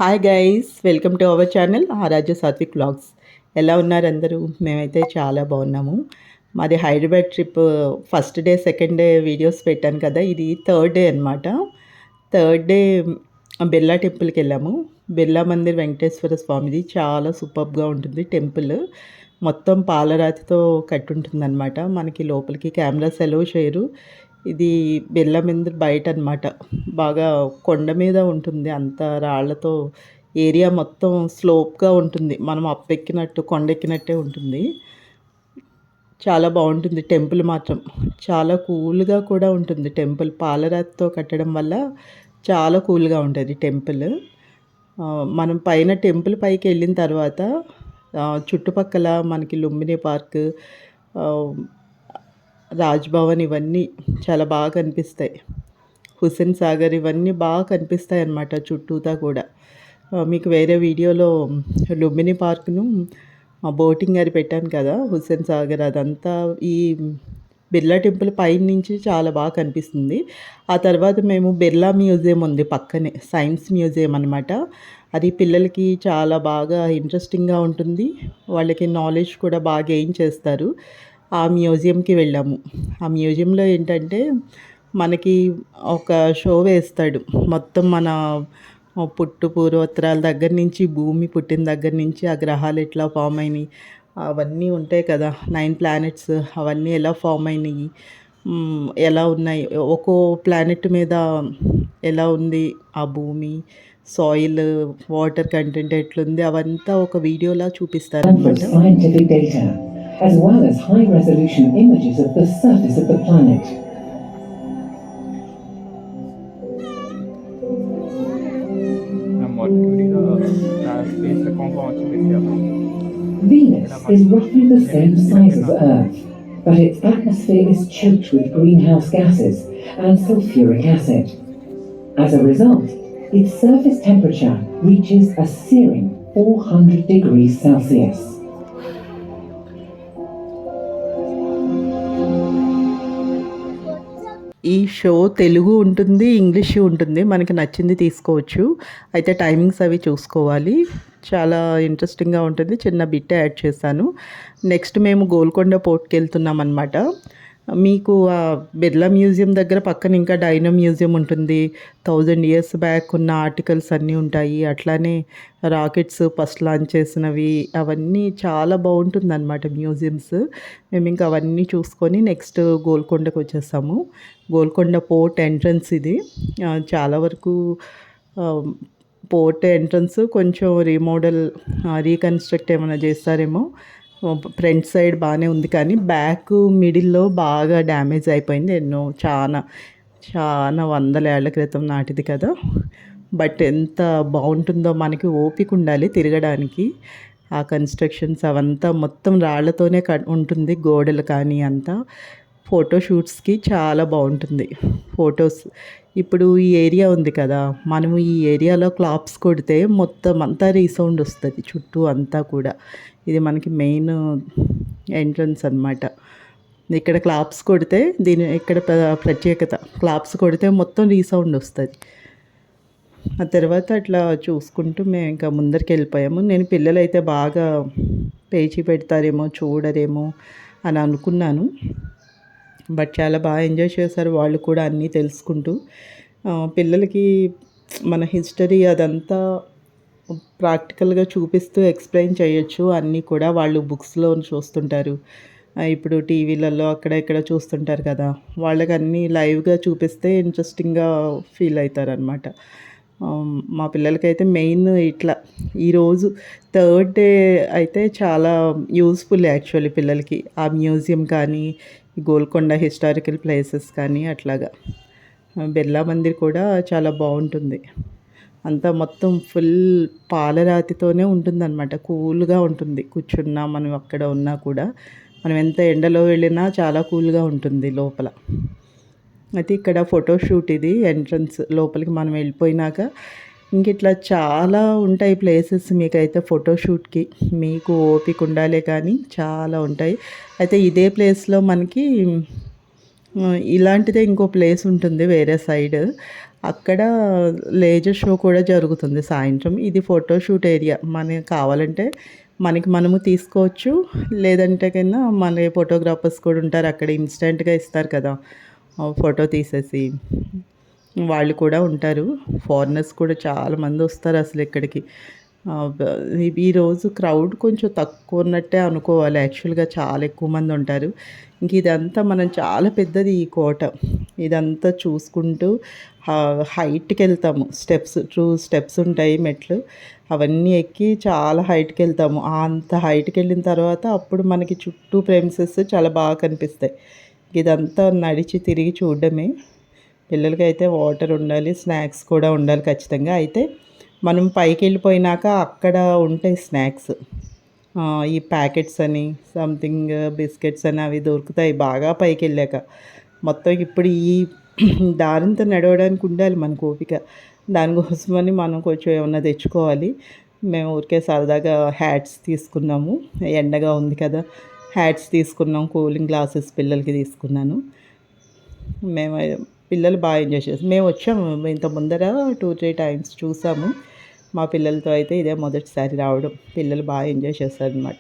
Hi guys, welcome to our channel Aaradhya Satvik vlogs. ఎలా ఉన్నారు అందరూ? మేమైతే చాలా బాగున్నాము. మాది Hyderabad trip first day second day videos పెట్టాను కదా, ఇది థర్డ్ డే అనమాట. థర్డ్ డే బిర్లా టెంపుల్కి వెళ్ళాము. బిర్లా మందిర్ వెంకటేశ్వర స్వామిది చాలా సూపర్గా ఉంటుంది టెంపుల్. మొత్తం పాలరాతితో కట్టుంటుంది అనమాట. మనకి లోపలికి కెమెరాస్ అలౌ చేయరు. ఇది బిర్లా మందిర్ బయట అనమాట. బాగా కొండ మీద ఉంటుంది, అంత రాళ్లతో ఏరియా మొత్తం స్లోప్గా ఉంటుంది. మనం అప్పెక్కినట్టు కొండెక్కినట్టే ఉంటుంది. చాలా బాగుంటుంది టెంపుల్ మాత్రం. చాలా కూల్గా కూడా ఉంటుంది టెంపుల్. పాలరాతితో కట్టడం వల్ల చాలా కూల్గా ఉంటుంది టెంపుల్. మనం పైన టెంపుల్ పైకి వెళ్ళిన తర్వాత చుట్టుపక్కల మనకి లుంబిని పార్క్, రాజ్భవన్ ఇవన్నీ చాలా బాగా కనిపిస్తాయి. హుస్సేన్ సాగర్ ఇవన్నీ బాగా కనిపిస్తాయి అన్నమాట చుట్టూతా కూడా. మీకు వేరే వీడియోలో లుంబిని పార్క్ను బోటింగ్ అది పెట్టాను కదా, హుస్సేన్ సాగర్ అదంతా ఈ బిర్లా టెంపుల్ పైన నుంచి చాలా బాగా కనిపిస్తుంది. ఆ తర్వాత మేము బిర్లా మ్యూజియం ఉంది పక్కనే, సైన్స్ మ్యూజియం అనమాట. అది పిల్లలకి చాలా బాగా ఇంట్రెస్టింగ్గా ఉంటుంది. వాళ్ళకి నాలెడ్జ్ కూడా బాగా గెయిన్ చేస్తారు. ఆ మ్యూజియంకి వెళ్ళాము. ఆ మ్యూజియంలో ఏంటంటే మనకి ఒక షో వేస్తాడు. మొత్తం మన పూర్వోత్తరాల దగ్గర నుంచి, భూమి పుట్టిన దగ్గర నుంచి ఆ గ్రహాలు ఎట్లా ఫామ్ అయినాయి అవన్నీ ఉంటాయి కదా, 9 ప్లానెట్స్ అవన్నీ ఎలా ఫామ్ అయినాయి, ఎలా ఉన్నాయి, ఒక్కో ప్లానెట్ మీద ఎలా ఉంది ఆ భూమి, సాయిల్, వాటర్ కంటెంట్ ఎట్లుంది అవంతా ఒక వీడియోలా చూపిస్తారు అనమాట. as well as high-resolution images of the surface of the planet. Venus is roughly the same size as Earth, but its atmosphere is choked with greenhouse gases and sulfuric acid. As a result, its surface temperature reaches a searing 400 degrees Celsius. ఈ show Telugu ఉంటుంది, English ఉంటుంది. మనకి నచ్చింది తీసుకోవచ్చు. అయితే timings అవి చూసుకోవాలి. చాలా ఇంట్రెస్టింగ్గా ఉంటుంది. చిన్న బిట్ యాడ్ చేశాను. నెక్స్ట్ మేము గోల్కొండ పోర్ట్కి వెళ్తున్నాం అనమాట. మీకు ఆ బిర్లా మ్యూజియం దగ్గర పక్కన ఇంకా డైనో మ్యూజియం ఉంటుంది. 1000 years బ్యాక్ ఉన్న ఆర్టికల్స్ అన్నీ ఉంటాయి. అట్లానే రాకెట్స్ ఫస్ట్ లాంచ్ చేసినవి అవన్నీ చాలా బాగుంటుంది అనమాట మ్యూజియంస్. మేము ఇంకా అవన్నీ చూసుకొని నెక్స్ట్ గోల్కొండకు వచ్చేసాము. గోల్కొండ పోర్ట్ ఎంట్రన్స్ ఇది. చాలా వరకు పోర్ట్ ఎంట్రన్స్ కొంచెం రీమోడల్, రీకన్స్ట్రక్ట్ ఏమైనా చేస్తారేమో. ఫ్రంట్ సైడ్ బాగానే ఉంది, కానీ బ్యాక్ మిడిల్లో బాగా డ్యామేజ్ అయిపోయింది. చాలా చాలా వందల ఏళ్ల క్రితం నాటిది కదా. బట్ ఎంత బాగుంటుందో, మనకి ఓపిక ఉండాలి తిరగడానికి. ఆ కన్స్ట్రక్షన్స్ అవంతా మొత్తం రాళ్లతోనే ఉంటుంది, గోడలు కానీ అంతా. ఫోటోషూట్స్కి చాలా బాగుంటుంది ఫొటోస్. ఇప్పుడు ఈ ఏరియా ఉంది కదా, మనము ఈ ఏరియాలో క్లాప్స్ కొడితే మొత్తం అంతా రీసౌండ్ వస్తుంది చుట్టూ అంతా కూడా. ఇది మనకి మెయిన్ ఎంట్రన్స్ అనమాట. ఇక్కడ క్లాప్స్ కొడితే ఇక్కడ ప్రత్యేకత, క్లాప్స్ కొడితే మొత్తం రీసౌండ్ వస్తుంది. ఆ తర్వాత అట్లా చూసుకుంటూ మేము ఇంకా ముందరికి వెళ్ళిపోయాము. నేను పిల్లలైతే బాగా పేచీ పెడతారేమో, చూడరేమో అని అనుకున్నాను. బట్ చాలా బాగా ఎంజాయ్ చేశారు వాళ్ళు కూడా అన్నీ తెలుసుకుంటూ. పిల్లలకి మన హిస్టరీ అదంతా ప్రాక్టికల్గా చూపిస్తూ ఎక్స్ప్లెయిన్ చేయొచ్చు. అన్నీ కూడా వాళ్ళు బుక్స్లో చూస్తుంటారు. ఇప్పుడు టీవీలలో అక్కడ ఇక్కడ చూస్తుంటారు కదా, వాళ్ళకి అన్నీ లైవ్గా చూపిస్తే ఇంట్రెస్టింగ్గా ఫీల్ అవుతారనమాట. మా పిల్లలకైతే మెయిన్ ఇట్లా ఈరోజు థర్డ్ డే అయితే చాలా యూస్ఫుల్ యాక్చువల్లీ పిల్లలకి. ఆ మ్యూజియం కానీ, గోల్కొండ హిస్టారికల్ ప్లేసెస్ కానీ అట్లాగా. బిర్లా మందిర్ కూడా చాలా బాగుంటుంది. అంతా మొత్తం ఫుల్ పాలరాతితోనే ఉంటుందన్నమాట. కూల్గా ఉంటుంది. కూర్చున్నా మనం అక్కడ ఉన్నా కూడా, మనం ఎంత ఎండలో వెళ్ళినా చాలా కూల్గా ఉంటుంది లోపల. అయితే ఇక్కడ ఫోటోషూట్ ఇది ఎంట్రన్స్. లోపలికి మనం వెళ్ళిపోయినాక ఇంక ఇట్లా చాలా ఉంటాయి ప్లేసెస్. మీకైతే ఫోటోషూట్కి మీకు ఓపిక ఉండాలే కానీ చాలా ఉంటాయి. అయితే ఇదే ప్లేస్లో మనకి ఇలాంటిదే ఇంకో ప్లేస్ ఉంటుంది వేరే సైడ్. అక్కడ లేజర్ షో కూడా జరుగుతుంది సాయంత్రం. ఇది ఫోటోషూట్ ఏరియా. మనకి కావాలంటే మనము తీసుకోవచ్చు. లేదంటే కన్నా మన ఫోటోగ్రాఫర్స్ కూడా ఉంటారు. అక్కడ ఇన్‌స్టంట్‌గా ఇస్తారు కదా! ఫోటో తీసేసి వాళ్ళు కూడా ఉంటారు. ఫారినర్స్ కూడా చాలామంది వస్తారు అసలు ఇక్కడికి. బ ఈరోజు క్రౌడ్ కొంచెం తక్కువ ఉన్నట్టే అనుకోవాలి. యాక్చువల్‌గా చాలా ఎక్కువ మంది ఉంటారు. ఇంక ఇదంతా మనం చాలా పెద్దది ఈ కోట. ఇదంతా చూసుకుంటూ హైట్‌కెళ్తాము. స్టెప్స్ ఉంటాయి మెట్లు. అవన్నీ ఎక్కి చాలా హైట్‌కెళ్తాము. అంత హైట్‌కెళ్ళిన తర్వాత అప్పుడు మనకి చుట్టూ ప్రెమిసెస్ చాలా బాగా కనిపిస్తాయి. ఇదంతా నడిచి తిరిగి చూడడమే. పిల్లలకైతే వాటర్ ఉండాలి, స్నాక్స్ కూడా ఉండాలి ఖచ్చితంగా. అయితే మనం పైకెళ్ళిపోయినాక అక్కడ ఉంటాయి స్నాక్స్. ఈ ప్యాకెట్స్ అని, సంథింగ్ బిస్కెట్స్ అని అవి దొరుకుతాయి బాగా పైకెళ్ళాక. మొత్తం ఇప్పుడు ఈ దారంతా నడవడానికి ఉండాలి మనకు ఓపిక. దానికోసమని మనం కొంచెం ఏమన్నా తెచ్చుకోవాలి. మేము ఊరికే సరదాగా హ్యాట్స్ తీసుకున్నాము. ఎండగా ఉంది కదా! హ్యాట్స్ తీసుకున్నాం. కూలింగ్ గ్లాసెస్ పిల్లలకి తీసుకున్నాను. మేము పిల్లలు బాగా ఎంజాయ్ చేసారు. మేమొచ్చాము ఇంత ముందర 2, 3 టైమ్స్ చూసాము. మా పిల్లలతో అయితే ఇదే మొదటిసారి రావడం. పిల్లలు బాగా ఎంజాయ్ చేశారనమాట.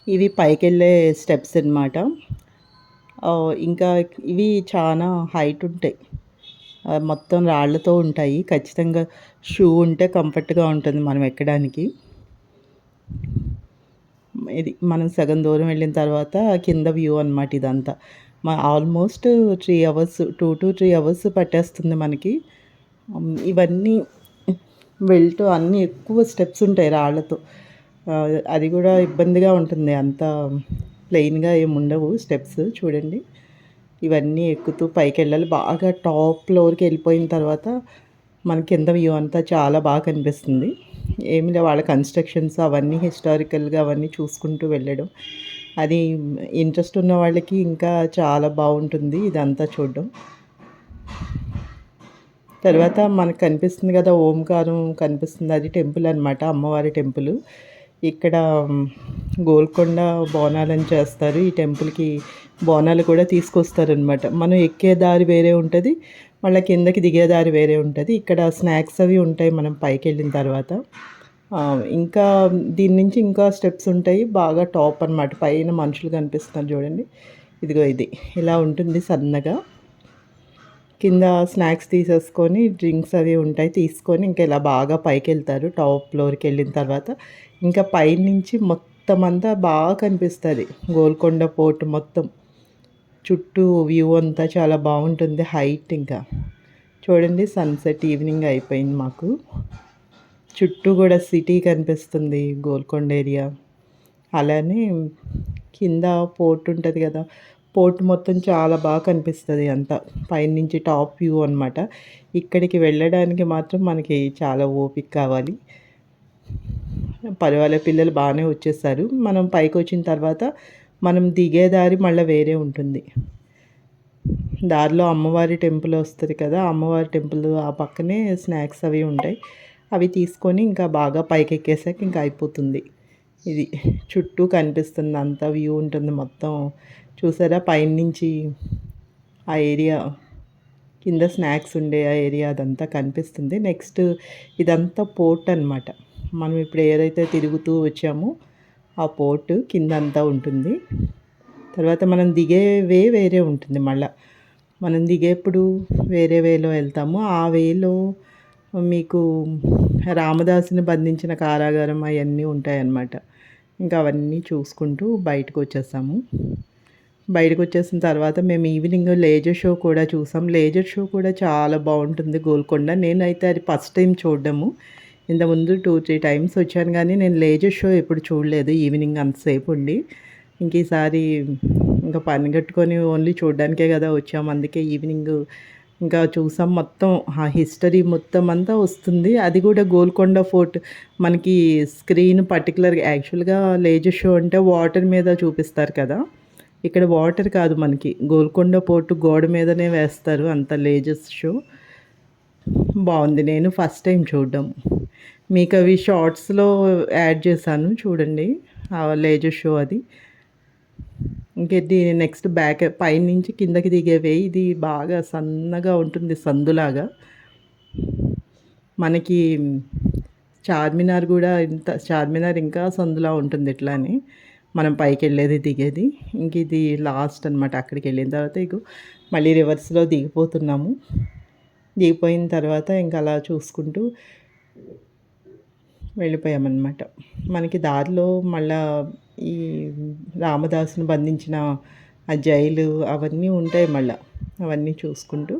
ఇవి పైకెళ్ళే స్టెప్స్ అన్నమాట. ఇంకా ఇవి చాలా హైట్ ఉంటాయి. మొత్తం రాళ్ళతో ఉంటాయి. ఖచ్చితంగా షూ ఉంటే కంఫర్ట్‌గా ఉంటుంది మనం ఎక్కడానికి. ఇది మనం సగం దూరం వెళ్ళిన తర్వాత కింద వ్యూ అనమాట ఇదంతా. ఆల్మోస్ట్ 3 అవర్స్ 2-3 అవర్స్ పట్టేస్తుంది మనకి. ఇవన్నీ వెళ్తూ అన్నీ ఎక్కువ స్టెప్స్ ఉంటాయి రాళ్ళతో. అది కూడా ఇబ్బందిగా ఉంటుంది. అంత ప్లెయిన్‌గా ఏమి ఉండవు స్టెప్స్ చూడండి. ఇవన్నీ ఎక్కుతూ పైకెళ్ళాలి. బాగా టాప్ ఫ్లోర్‌కి వెళ్ళిపోయిన తర్వాత మన కింద వ్యూ అంతా చాలా బాగా కనిపిస్తుంది. ఏమి లే వాళ్ళ కన్‌స్ట్రక్షన్స్ అవన్నీ హిస్టారికల్‌గా అవన్నీ చూసుకుంటూ వెళ్ళడం. అది ఇంట్రెస్ట్ ఉన్న వాళ్ళకి ఇంకా చాలా బావుంటుంది ఇదంతా చూడడం. తర్వాత మనకు కనిపిస్తుంది కదా! ఓంకారం కనిపిస్తుంది. అది టెంపుల్ అనమాట. అమ్మవారి టెంపుల్. ఇక్కడ గోల్కొండ బోనాలని చేస్తారు. ఈ టెంపుల్‌కి బోనాలు కూడా తీసుకొస్తారనమాట. మనం ఎక్కే దారి వేరే ఉంటది. మళ్ళా కిందకి దిగే దారి వేరే ఉంటది. ఇక్కడ స్నాక్స్ అవి ఉంటాయి మనం పైకెళ్ళిన తర్వాత. ఇంకా దీని నుంచి ఇంకా స్టెప్స్ ఉంటాయి. బాగా టాప్ అనమాట. పైన మనుషులు కనిపిస్తున్నారు చూడండి. ఇదిగో ఇది. ఇలా ఉంటుంది సన్నగా. కింద స్నాక్స్ తీసేసుకొని డ్రింక్స్ అవి ఉంటాయి తీసుకొని ఇంకా ఇలా బాగా పైకెళ్తారు. టాప్ ఫ్లోర్‌కెళ్ళిన తర్వాత ఇంకా పైనుంచి మొత్తం అంతా బాగా కనిపిస్తది. గోల్కొండ ఫోర్ట్ మొత్తం. చుట్టూ వ్యూ అంతా చాలా బావుంటుంది హైట్ ఇంకా. చూడండి సన్‌సెట్ ఈవినింగ్ అయిపోయింది మాకు. చుట్టూ కూడా సిటీ కనిపిస్తుంది గోల్కొండ ఏరియా. అలానే కింద పోర్ట్ ఉంటది కదా! పోర్ట్ మొత్తం చాలా బాగా కనిపిస్తది అంతా. పైనుంచి టాప్ వ్యూ అనమాట. ఇక్కడికి వెళ్ళడానికి మాత్రం మనకి చాలా ఓపిక కావాలి. పర్వాలే పిల్లలు బాగానే వచ్చేసారు. మనం పైకొచ్చిన తర్వాత మనం దిగే దారి మళ్ళా వేరే ఉంటుంది. దారిలో అమ్మవారి టెంపుల్ వస్తది కదా! అమ్మవారి టెంపుల్ ఆ పక్కనే స్నాక్స్ అవి ఉంటాయి. అవి తీసుకొని ఇంకా బాగా పైకెక్కేసాక ఇంకా అయిపోతుంది. ఇది చుట్టూ కనిపిస్తుంది అంతా వ్యూ ఉంటుంది మొత్తం. చూసారా పైనుంచి ఆ ఏరియా కింద స్నాక్స్ ఉండే ఆ ఏరియా అదంతా కనిపిస్తుంది. నెక్స్ట్ ఇదంతా పోర్ట్ అనమాట. మనం ఇప్పుడు ఏదైతే తిరుగుతూ వచ్చామో ఆ పోర్ట్ కిందంతా ఉంటుంది. తర్వాత మనం దిగే వే వేరే ఉంటుంది మళ్ళా. మనం దిగేప్పుడు వేరే వేలో వెళ్తాము. ఆ వేలో మీకు రామదాసుని బంధించిన కారాగారం అయన్నీ ఉంటాయన్నమాట. ఇంకా అవన్నీ చూసుకుంటూ బయటకొచ్చేసాము. బయటకొచ్చేసిన తర్వాత మేము ఈవినింగ్ లేజర్ షో కూడా చూసాం. లేజర్ షో కూడా చాలా బావుంటుంది గోల్కొండ. నేనైతే అది ఫస్ట్ టైం చూడడము. ఇంతకుముందు 2-3 టైమ్స్ వచ్చాను గానీ నేను లేజర్ షో ఎప్పుడు చూడలేదు ఈవినింగ్ అంతసేపు ఉండి. ఇంక ఈసారి ఇంకా పని కట్టుకొని ఓన్లీ చూడడానికే కదా వచ్చాము. అందుకే ఈవినింగ్ ఇంకా చూసాం మొత్తం. ఆ హిస్టరీ మొత్తం అంతా వస్తుంది. అది కూడా గోల్కొండ ఫోర్ట్ మనకి స్క్రీన్ పర్టిక్యులర్‌గా యాక్చువల్‌గా లేజర్ షో అంటే వాటర్ మీద చూపిస్తారు కదా! ఇక్కడ వాటర్ కాదు మనకి. గోల్కొండ ఫోర్ట్ గోడ మీదనే వేస్తారు. అంత లేజర్స్ షో. బావుంది. నేను ఫస్ట్ టైం చూడడం. మీకవి షార్ట్స్‌లో యాడ్ చేశాను చూడండి. ఆ లేజర్ షో అది. ఇంకేంటి నెక్స్ట్ బ్యాక్ పైనుంచి కిందకి దిగే వే ఇది బాగా సన్నగా ఉంటుంది సందులాగా. మనకి చార్మినార్ గూడా చార్మినార్ ఇంకా సందులా ఉంటుంది ఇట్లానే. మనం పైకెళ్ళేది, దిగేది. ఇంక ఇది లాస్ట్ అనమాట. అక్కడికెళ్ళిన తర్వాత ఇగో మళ్ళీ రివర్స్‌లో దిగిపోతున్నాము. దిగిపోయిన తర్వాత ఇంక అలా చూసుకుంటూ వెళ్ళిపోయామన్నమాట. మనకి దారిలో మళ్ళా ఈ రామదాసుని బంధించిన ఆ జైలు అవన్నీ ఉంటాయి మళ్ళా. అవన్నీ చూసుకుంటూ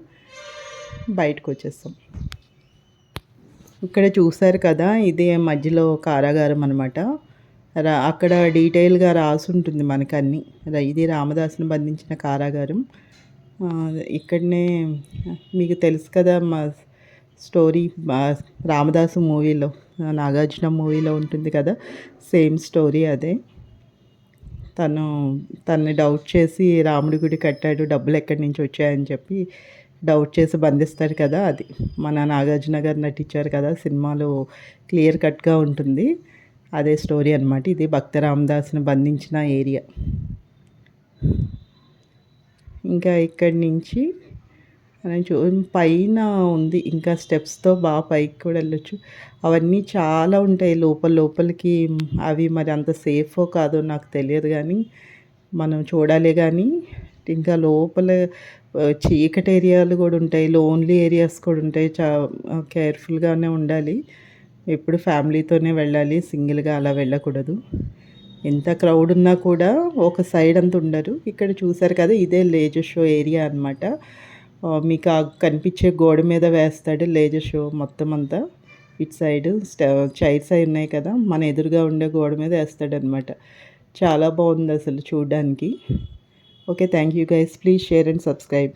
బయటకొచ్చేసాం. ఇక్కడ చూసారు కదా! ఇదే మధ్యలో కారాగారం అనమాట. అక్కడ డీటెయిల్‌గా రాసుంటుంది మనకన్నీ. ఇది రామదాసుని బంధించిన కారాగారం. ఇక్కడనే మీకు తెలుసు కదా! స్టోరీ రామదాసు మూవీలో నాగార్జున మూవీలో ఉంటుంది కదా! సేమ్ స్టోరీ అదే. తనని డౌట్ చేసి రాముడి గుడి కట్టాడు డబ్బులు ఎక్కడి నుంచి వచ్చాయని చెప్పి డౌట్ చేసి బంధిస్తాడు కదా! అది మన నాగార్జున గారు నటించారు కదా! సినిమాలో క్లియర్ కట్‌గా ఉంటుంది. అదే స్టోరీ అనమాట. ఇది భక్త రామదాసుని బంధించిన ఏరియా. ఇంకా ఇక్కడి నుంచి మనం పైన ఉంది ఇంకా స్టెప్స్‌తో బాగా పైకి కూడా వెళ్ళొచ్చు. అవన్నీ చాలా ఉంటాయి లోపలికి. అవి మరి అంత సేఫో కాదో నాకు తెలియదు గానీ, మనం చూడాలే గానీ, ఇంకా లోపల చీకటి ఏరియాలు గూడా ఉంటాయి. లోన్లీ ఏరియాస్ కూడా ఉంటాయి. కేర్‌ఫుల్‌గానే ఉండాలి. ఎప్పుడు ఫ్యామిలీతోనే వెళ్ళాలి. సింగిల్‌గా అలా వెళ్ళకూడదు. ఎంత క్రౌడ్ ఉన్నా కూడా ఒక సైడ్ అంతా ఉండరు. ఇక్కడ చూసారు కదా! ఇదే లేజర్ షో ఏరియా అనమాట. మీకు ఆ కనిపించే గోడ మీద వేస్తాడు లేజర్ షో మొత్తం అంతా. ఇటు సైడు చైర్స్ అయి ఉన్నాయి కదా! మన ఎదురుగా ఉండే గోడ మీద ఏస్తాడనమాట. చాలా బాగుందసలు చూడ్డానికి. Okay. Thank you guys. Please share and subscribe.